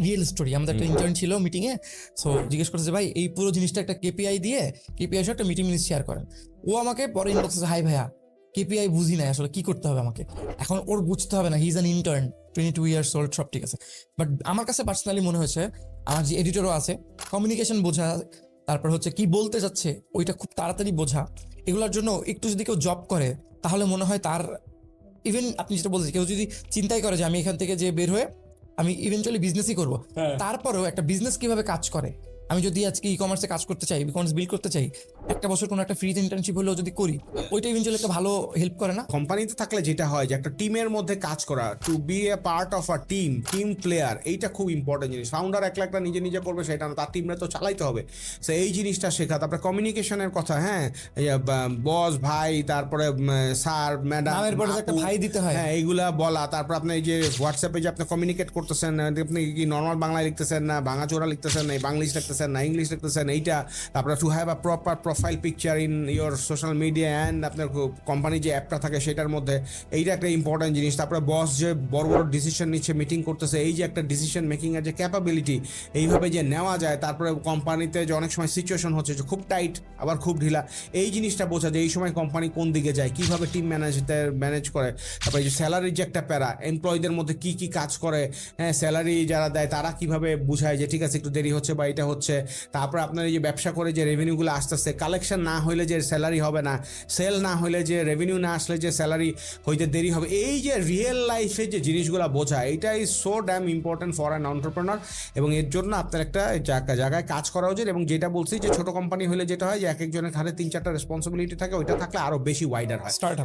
Real story. আমাদের একটা intern ছিল মিটিং এ, সো জিজ্ঞেস করছে ভাই এই পুরো জিনিসটা একটা কেপিআই দিয়ে কেপিআই সহ একটা মিটিং মিনিট শেয়ার করেন। ও আমাকে পরে ইনবক্সে হাই ভাইয়া কেপিআই বুঝি নাই আসলে কি করতে হবে আমাকে। এখন ওর বুঝতে হবে না, he is an intern, 22 years old, সব ঠিক আছে। বাট আমার কাছে পার্সোনালি মনে হয়েছে আমার যে এডিটরও আছে, কমিউনিকেশন বোঝা, তারপর হচ্ছে কি বলতে যাচ্ছে ওইটা খুব তাড়াতাড়ি বোঝা, এগুলোর জন্য একটু যদি কেউ জব করে তাহলে মনে হয় তার, ইভেন আপনি যেটা বলছেন কেউ যদি চিন্তাই করে যে আমি এখান থেকে যে বের হয়ে আমি ইভেনচুয়ালি বিজনেসই করবো, তারপরেও একটা বিজনেস কিভাবে কাজ করে, আমি যদি আজকে ই কমার্সে কাজ করতে চাই, ই কমার্স বিল্ড করতে চাই, একটা বছর কোনো একটা ফ্রি ইন্টার্নশিপ হলেও যদি করি, ওইটা ইভেনচুয়ালি একটা ভালো হেল্প করে না? কোম্পানিতে থাকলে যেটা হয় যে একটা টিমের মধ্যে কাজ করা, to be a part of a team player, এইটা খুব ইম্পর্টেন্ট জিনিস। ফাউন্ডার একলা একটা নিজে করবে সেটা না, তার টিমরা তো চালাইতে হবে। সো এই জিনিসটা শেখা। তারপরে কমিউনিকেশনের কথা, হ্যাঁ, বস ভাই, তারপরে স্যার ম্যাডাম, নামের পরে একটা ভাই দিতে হয়, হ্যাঁ, এইগুলা বলা। তারপর আপনি এই যে হোয়াটসঅ্যাপে যে আপনি কমিউনিকেট করতেছেন, আপনি কি নর্মাল বাংলায় লিখতেছেন না ভাঙাচোরা লিখতেছেন না বাংলিশ লিখতেছেন না ইংলিশ লিখতেছেন, এইটা। তারপরে to have a proper profile picture in your social media and আপনার কোম্পানি যে অ্যাপটা থাকে সেটার মধ্যে, এইটা একটা ইম্পর্টেন্ট জিনিস। তারপরে বস যে বড় ডিসিশন নিচ্ছে, মিটিং করতেছে, এই যে একটা ডিসিশন মেকিংয়ের যে ক্যাপাবিলিটি, এইভাবে যে নেওয়া যায়। তারপরে কোম্পানিতে যে অনেক সময় সিচুয়েশন হচ্ছে যে খুব টাইট আবার খুব ঢিলা, এই জিনিসটা বোঝা যে এই সময় কোম্পানি কোন দিকে যায়, কীভাবে টিম ম্যানেজ করে। তারপরে যে স্যালারির যে একটা প্যারা, এমপ্লয়ীদের মধ্যে কি কি কাজ করে, হ্যাঁ, স্যালারি যারা দেয় তারা কিভাবে বুঝায় যে ঠিক আছে একটু দেরি হচ্ছে বা এটা হচ্ছে। তারপর আপনার এই যে ব্যবসা করে যে রেভিনিউগুলো আসতেছে, কালেকশন না হইলে যে স্যালারি হবে না, সেল না হইলে যে রেভিনিউ না আসলে যে স্যালারি হইতে দেরি হবে, এই যে রিয়েল লাইফে যে জিনিসগুলো বোঝা, এইটা is so dam important for an entrepreneur. এবং এর জন্য আপনার একটা জায়গায় কাজ করা উচিত। এবং যেটা বলছি যে ছোট কোম্পানি হলে যেটা হয় যে এক একজনের ঘাড়ে 3-4টা রেসপন্সিবিলিটি থাকে, ওইটা থাকলে আরো বেশি ওয়াইডার হয়। স্টার্ট